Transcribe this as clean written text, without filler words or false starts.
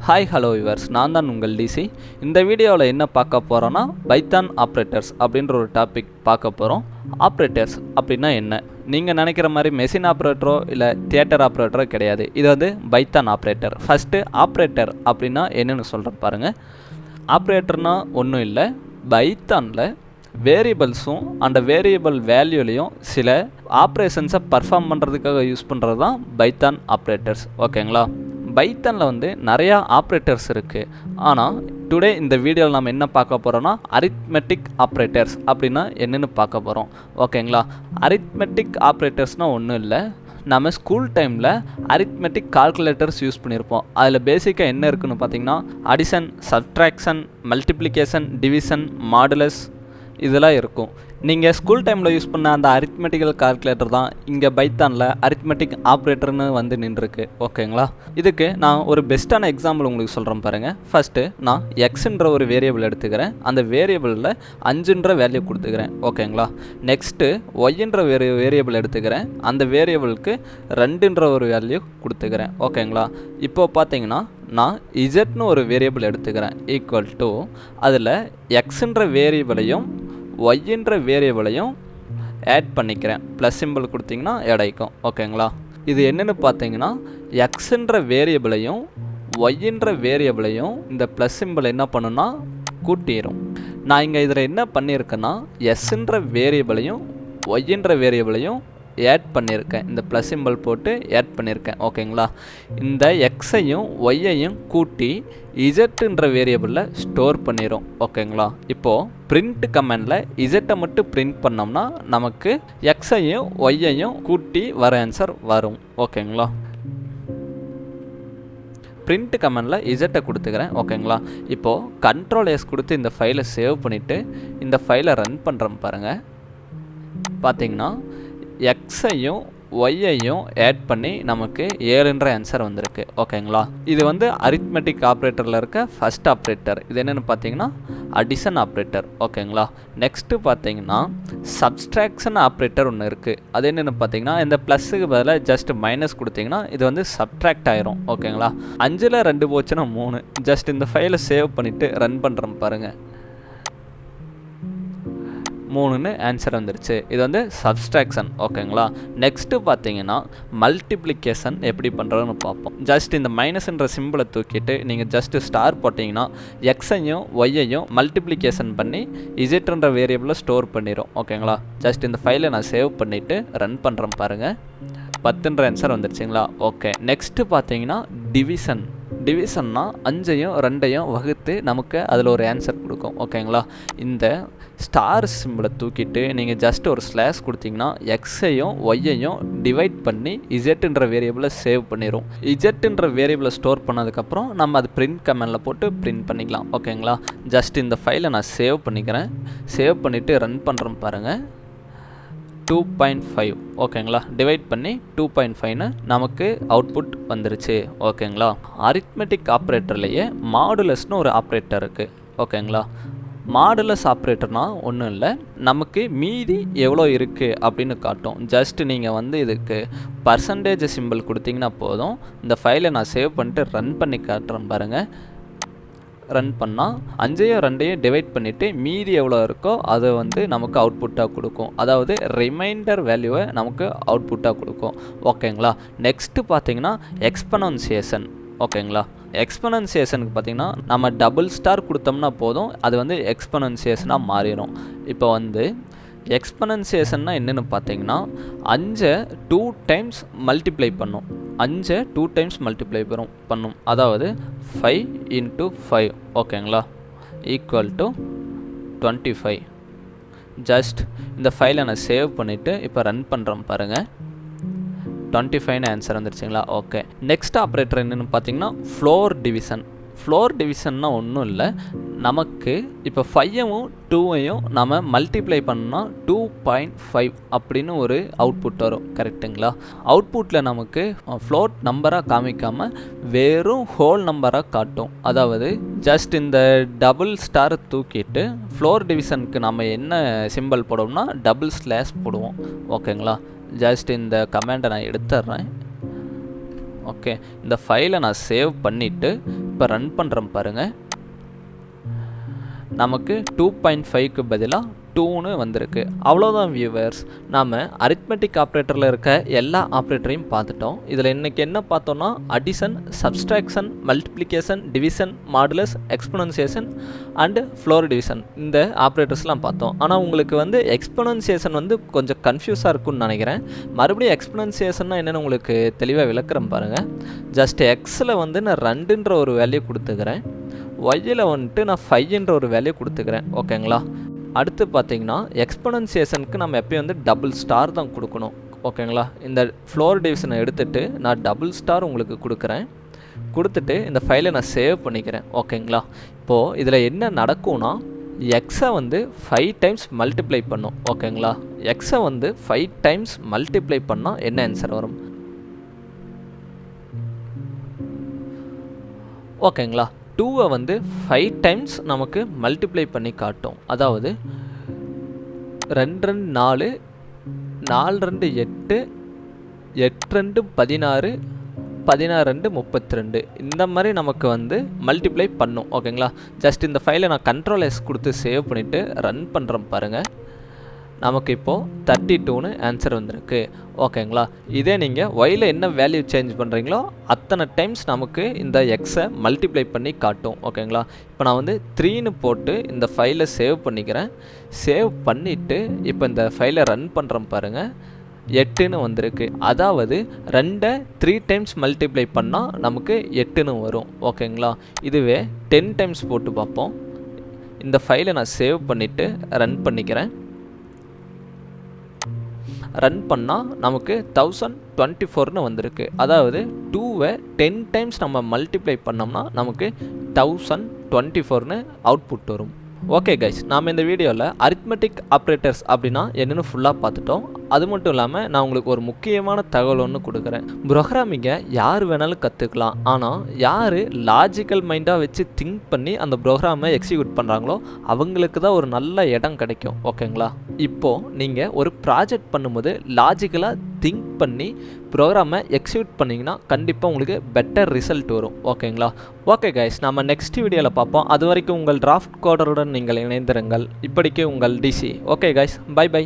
Hi hello viewers, நான் தான் உங்கள் டிசி. இந்த வீடியோவில் என்ன பார்க்க போகிறோன்னா பைத்தான் ஆப்ரேட்டர்ஸ் அப்படின்ற ஒரு டாபிக் பார்க்க போகிறோம். ஆப்ரேட்டர்ஸ் அப்படின்னா என்ன? நீங்கள் நினைக்கிற மாதிரி மெஷின் ஆப்ரேட்டரோ இல்லை தியேட்டர் ஆப்ரேட்டரோ கிடையாது. இது வந்து பைத்தான் ஆப்ரேட்டர். ஃபஸ்ட்டு ஆப்ரேட்டர் அப்படின்னா என்னென்னு சொல்கிறேன் பாருங்கள். ஆப்ரேட்டர்னால் ஒன்றும் இல்லை, பைத்தானில் வேரியபிள்ஸும் அந்த வேரியபிள் வேல்யூலையும் சில ஆப்ரேஷன்ஸை பர்ஃபார்ம் பண்ணுறதுக்காக யூஸ் பண்ணுறது தான் பைத்தான் ஆப்ரேட்டர்ஸ். ஓகேங்களா? பைத்தானில் வந்து நிறையா ஆப்ரேட்டர்ஸ் இருக்குது. ஆனால் டுடே இந்த வீடியோவில் நம்ம என்ன பார்க்க போகிறோன்னா அரித்மெட்டிக் ஆப்ரேட்டர்ஸ் அப்படின்னா என்னென்னு பார்க்க போகிறோம். ஓகேங்களா? அரித்மெட்டிக் ஆப்ரேட்டர்ஸ்னால் ஒன்றும் இல்லை, நம்ம ஸ்கூல் டைமில் அரித்மெட்டிக் கால்குலேட்டர்ஸ் யூஸ் பண்ணியிருப்போம். அதில் பேசிக்காக என்ன இருக்குன்னு பார்த்தீங்கன்னா addition, subtraction, multiplication, division, modulus இதெல்லாம் இருக்கும். நீங்கள் ஸ்கூல் டைமில் யூஸ் பண்ண அந்த அரித்மெட்டிக்கல் கால்குலேட்டர் தான் இங்கே பைத்தானில் அரித்மெட்டிக் ஆப்ரேட்டர்னு வந்து நின்றுருக்கு. ஓகேங்களா? இதுக்கு நான் ஒரு பெஸ்ட்டான எக்ஸாம்பிள் உங்களுக்கு சொல்கிறேன் பாருங்கள். ஃபஸ்ட்டு நான் எக்ஸுன்ற ஒரு வேரியபிள் எடுத்துக்கிறேன். அந்த வேரியபிளில் 5ன்ற வேல்யூ கொடுத்துக்கிறேன். ஓகேங்களா? நெக்ஸ்ட்டு ஒய்ன்ற வேரியபிள் எடுத்துக்கிறேன். அந்த வேரியபிளுக்கு 2ன்ற ஒரு வேல்யூ கொடுத்துக்கிறேன். ஓகேங்களா? இப்போது பார்த்தீங்கன்னா நான் இசட்னு ஒரு வேரியபிள் எடுத்துக்கிறேன். ஈக்குவல் டு அதில் எக்ஸுன்ற வேரியபிளையும் ஒய்ன்ற வேரியபிளையும் ஆட் பண்ணிக்கிறேன். ப்ளஸ் சிம்பிள் கொடுத்திங்கன்னா எடைக்கும். ஓகேங்களா? இது என்னென்னு பார்த்தீங்கன்னா எக்ஸுன்ற வேரியபிளையும் ஒய்ன்ற வேரியபிளையும் இந்த ப்ளஸ் சிம்பிள் என்ன பண்ணுன்னா கூட்டிடும். நான் இங்கே இதில் என்ன பண்ணியிருக்கேன்னா எஸ்ன்ற வேரியபிளையும் ஒய்ன்ற வேரியபிளையும் ஆட் பண்ணியிருக்கேன். இந்த ப்ளஸ் சிம்பிள் போட்டு ஆட் பண்ணியிருக்கேன். ஓகேங்களா? இந்த எக்ஸையும் ஒய்யையும் கூட்டி இசட்டுன்ற வேரியபிளில் ஸ்டோர் பண்ணிடும். ஓகேங்களா? இப்போது பிரிண்ட் கமெண்டில் இசட்டை மட்டும் பிரிண்ட் பண்ணோம்னா நமக்கு எக்ஸையும் ஒய்யையும் கூட்டி வர ஆன்சர் வரும். ஓகேங்களா? பிரிண்ட் கமெண்டில் இசட்டை கொடுத்துக்கிறேன். ஓகேங்களா? இப்போது கண்ட்ரோல் எஸ் கொடுத்து இந்த ஃபைலை சேவ் பண்ணிவிட்டு இந்த ஃபைலை ரன் பண்ணுறோம் பாருங்கள். பார்த்தீங்கன்னா எக்ஸையும் ஒய்யையும் ஆட் பண்ணி நமக்கு 7ன்ற ஆன்சர் வந்திருக்கு. ஓகேங்களா? இது வந்து அரித்மெட்டிக் ஆப்ரேட்டரில் இருக்க ஃபஸ்ட் ஆப்ரேட்டர். இது என்னென்னு பார்த்தீங்கன்னா அடிஷன் ஆப்ரேட்டர். ஓகேங்களா? நெக்ஸ்ட்டு பார்த்தீங்கன்னா சப்ஸ்ட்ராக்ஷன் ஆப்ரேட்டர் ஒன்று இருக்குது. அது என்னென்னு பார்த்தீங்கன்னா இந்த ப்ளஸ்ஸுக்கு பதிலாக ஜஸ்ட் மைனஸ் கொடுத்தீங்கன்னா இது வந்து சப்ட்ராக்ட் ஆயிரும். ஓகேங்களா? 5ல் 2 போச்சுன்னா 3. ஜஸ்ட் இந்த ஃபைலை சேவ் பண்ணிவிட்டு ரன் பண்ணுறோம் பாருங்கள். 3ன்னு ஆன்சர் வந்துருச்சு. இது வந்து சப்ஸ்ட்ராக்ஷன். ஓகேங்களா? நெக்ஸ்ட்டு பார்த்தீங்கன்னா மல்டிப்ளிகேஷன் எப்படி பண்ணுறதுன்னு பார்ப்போம். ஜஸ்ட் இந்த மைனஸ்ன்ற சிம்பிளை தூக்கிட்டு நீங்கள் ஜஸ்ட்டு ஸ்டார் போட்டிங்கன்னா எக்ஸையும் ஒய்யையும் மல்டிப்ளிகேஷன் பண்ணி இசட்ன்ற வேரியபிளில் ஸ்டோர் பண்ணிடும். ஓகேங்களா? ஜஸ்ட் இந்த ஃபைலை நான் சேவ் பண்ணிவிட்டு ரன் பண்ணுறேன் பாருங்கள். 10ன்ற ஆன்சர் வந்துருச்சுங்களா? ஓகே. நெக்ஸ்ட்டு பார்த்தீங்கன்னா டிவிஷன். டிவிஷன்னா 5ஐயும் 2ஐயும் வகுத்து நமக்கு அதில் ஒரு ஆன்சர் கொடுக்கும். ஓகேங்களா? இந்த ஸ்டார் சிம்பிளை தூக்கிட்டு நீங்கள் ஜஸ்ட் ஒரு ஸ்லாஷ் கொடுத்தீங்கன்னா எக்ஸையும் ஒய்யையும் டிவைட் பண்ணி இசட்டுன்ற வேரியபிளை சேவ் பண்ணிடும். இசட்டுன்ற வேரியபிளை ஸ்டோர் பண்ணதுக்கப்புறம் நம்ம அது பிரிண்ட் கமெண்டில் போட்டு பிரிண்ட் பண்ணிக்கலாம். ஓகேங்களா? ஜஸ்ட் இந்த ஃபைலை நான் சேவ் பண்ணிக்கிறேன். சேவ் பண்ணிவிட்டு ரன் பண்ணுறோம் பாருங்கள். 2.5. ஓகேங்களா? டிவைட் பண்ணி 2.5ன்னு நமக்கு அவுட்புட் வந்துருச்சு. ஓகேங்களா? அரித்மெட்டிக் ஆப்ரேட்டர்லேயே மாடுலஸ்னு ஒரு ஆப்ரேட்டர் இருக்குது. ஓகேங்களா? மாடுலஸ் ஆப்ரேட்டர்னால் ஒன்றும் இல்லை, நமக்கு மீதி எவ்வளோ இருக்குது அப்படின்னு காட்டும். ஜஸ்ட் நீங்கள் வந்து இதுக்கு பர்சன்டேஜ் சிம்பிள் கொடுத்தீங்கன்னா போதும். இந்த ஃபைலை நான் சேவ் பண்ணிட்டு ரன் பண்ணி காட்டுறேன் பாருங்கள். ரன் பண்ணால் 5ஐயும் 2ஐயும் டிவைட் பண்ணிவிட்டு மீதி எவ்வளோ இருக்கோ அதை வந்து நமக்கு அவுட்புட்டாக கொடுக்கும். அதாவது ரிமைண்டர் வேல்யூவை நமக்கு அவுட்புட்டாக கொடுக்கும். ஓகேங்களா? நெக்ஸ்ட்டு பார்த்தீங்கன்னா எக்ஸ்பொனன்சியேஷன். ஓகேங்களா? எக்ஸ்பொனன்சியேஷனுக்கு பார்த்தீங்கன்னா நம்ம டபுள் ஸ்டார் கொடுத்தோம்னா போதும், அது வந்து எக்ஸ்பொனன்சியேஷனாக மாறிடும். இப்போ வந்து எக்ஸ்பொனன்சியேஷன்னா என்னென்னு பார்த்தீங்கன்னா 5ஐ 2 டைம்ஸ் மல்டிப்ளை பண்ணும். 5ஐ 2 டைம்ஸ் மல்டிப்ளை பண்ணும். அதாவது 5 × 5. ஓகேங்களா? Equal to 25. ஜஸ்ட் இந்த ஃபைலை நான் சேவ் பண்ணிவிட்டு இப்போ ரன் பண்ணுறோம் பாருங்கள். 25ன்னு ஆன்சர் வந்துருச்சுங்களா? ஓகே. நெக்ஸ்ட் ஆப்ரேட்டர் என்னென்னு பார்த்தீங்கன்னா ஃப்ளோர் டிவிஷன். ஃப்ளோர் டிவிஷன்னா ஒன்றும் இல்லை, நமக்கு இப்போ 5ஐயும் 2ஐயும் நம்ம மல்டிப்ளை பண்ணால் 2.5 அப்படின்னு ஒரு அவுட்புட் வரும். கரெக்டுங்களா? அவுட்புட்டில் நமக்கு ஃப்ளோட் நம்பராக காமிக்காமல் வெறும் ஹோல் நம்பராக காட்டும். அதாவது ஜஸ்ட் இந்த டபுள் ஸ்டாரை தூக்கிட்டு ஃப்ளோர் டிவிஷனுக்கு நம்ம என்ன சிம்பிள் போடுவோம்னா டபுள் ஸ்லாஷ் போடுவோம். ஓகேங்களா? ஜஸ்ட் இந்த கமெண்டை நான் எடுத்துட்றேன். ஓகே, இந்த ஃபைலை நான் சேவ் பண்ணிவிட்டு இப்போ இப்போ ரன் பண்ணுறோம் பாருங்கள். நமக்கு 2.5க்கு பதிலாக 2ன்னு வந்திருக்கு. அவ்வளோதான் வியூவர்ஸ், நாம் அரித்மெட்டிக் ஆப்ரேட்டரில் இருக்க எல்லா ஆப்ரேட்டரையும் பார்த்துட்டோம். இதில் இன்றைக்கி என்ன பார்த்தோன்னா addition, subtraction, multiplication, division, modulus, exponentiation and floor division இந்த ஆப்ரேட்டர்ஸ்லாம் பார்த்தோம். ஆனால் உங்களுக்கு வந்து எக்ஸ்பொனன்சியேஷன் வந்து கொஞ்சம் கன்ஃபியூஸாக இருக்கும்னு நினைக்கிறேன். மறுபடியும் எக்ஸ்பொனன்சியேஷன்னா என்னென்னு உங்களுக்கு தெளிவாக விளக்குறேன் பாருங்கள். ஜஸ்ட் எக்ஸில் வந்து நான் 2ன்ற ஒரு வேல்யூ கொடுத்துக்கிறேன், ஒய்யில் வந்துட்டு நான் 5ன்ற ஒரு வேல்யூ கொடுத்துக்கிறேன். ஓகேங்களா? அடுத்து பார்த்தீங்கன்னா எக்ஸ்பொனன்சியேஷனுக்கு நம்ம எப்பயும் வந்து டபுள் ஸ்டார் தான் கொடுக்கணும். ஓகேங்களா? இந்த ஃப்ளோர் டிவிஷனை எடுத்துகிட்டு நான் டபுள் ஸ்டார் உங்களுக்கு கொடுக்குறேன். கொடுத்துட்டு இந்த ஃபைலை நான் சேவ் பண்ணிக்கிறேன். ஓகேங்களா? இப்போது இதில் என்ன நடக்கும்னா எக்ஸை வந்து 5 டைம்ஸ் மல்டிப்ளை பண்ணும். ஓகேங்களா? எக்ஸை வந்து 5 டைம்ஸ் மல்டிப்ளை பண்ணால் என்ன ஆன்சர் வரும்? ஓகேங்களா? 2வை வந்து 5 டைம்ஸ் நமக்கு மல்டிப்ளை பண்ணி காட்டும். அதாவது 2 2 4, 4 2 8, 8 2 16, 16 2 32 இந்த மாதிரி நமக்கு வந்து மல்டிப்ளை பண்ணும். ஓகேங்களா? ஜஸ்ட் இந்த ஃபைலை நான் கண்ட்ரோல் எஸ் கொடுத்து சேவ் பண்ணிவிட்டு ரன் பண்ணுறோம் பாருங்கள். நமக்கு இப்போது 32ன்னு ஆன்சர் வந்திருக்கு. ஓகேங்களா? இதே நீங்கள் ஒயில் என்ன வேல்யூ சேஞ்ச் பண்ணுறீங்களோ அத்தனை டைம்ஸ் நமக்கு இந்த எக்ஸை மல்டிப்ளை பண்ணி காட்டும். ஓகேங்களா? இப்போ நான் வந்து 3ன்னு போட்டு இந்த ஃபைலை சேவ் பண்ணிக்கிறேன். சேவ் பண்ணிவிட்டு இப்போ இந்த ஃபைலை ரன் பண்ணுறோம் பாருங்கள். 8ன்னு வந்திருக்கு. அதாவது 2ஐ 3 டைம்ஸ் மல்டிப்ளை பண்ணால் நமக்கு 8ன்னு வரும். ஓகேங்களா? இதுவே 10 டைம்ஸ் போட்டு பார்ப்போம். இந்த ஃபைலை நான் சேவ் பண்ணிவிட்டு ரன் பண்ணிக்கிறேன். ரன் பண்ணால் நமக்கு 1024ன்னு வந்திருக்கு. அதாவது 2வை 10 டைம்ஸ் நம்ம மல்டிப்ளை பண்ணோம்னா நமக்கு 1024ன்னு அவுட்புட் வரும். ஓகே கைஸ், நாம் இந்த வீடியோவில் அரித்மெட்டிக் ஆப்ரேட்டர்ஸ் அப்படின்னா என்னென்னு ஃபுல்லாக பார்த்துட்டோம். அது மட்டும் இல்லாமல் நான் உங்களுக்கு ஒரு முக்கியமான தகவல் ஒன்று கொடுக்குறேன். ப்ரோக்ராமிங்கை யார் வேணாலும் கற்றுக்கலாம். ஆனால் யார் லாஜிக்கல் மைண்டாக வச்சு திங்க் பண்ணி அந்த ப்ரோக்ராமை எக்ஸிக்யூட் பண்ணுறாங்களோ அவங்களுக்கு தான் ஒரு நல்ல இடம் கிடைக்கும். ஓகேங்களா? இப்போது நீங்கள் ஒரு ப்ராஜெக்ட் பண்ணும்போது லாஜிக்கலாக திங்க் பண்ணி ப்ரோக்ராமை எக்ஸிக்யூட் பண்ணிங்கன்னா கண்டிப்பாக உங்களுக்கு பெட்டர் ரிசல்ட் வரும். ஓகேங்களா? ஓகே கைஸ், நம்ம நெக்ஸ்ட் வீடியோவில் பார்ப்போம். அது வரைக்கும் உங்கள் டிராஃப்ட் கோடருடன் நீங்கள் இணைந்திருங்கள். இப்படிக்கு உங்கள் டிசி. Okay guys, bye by.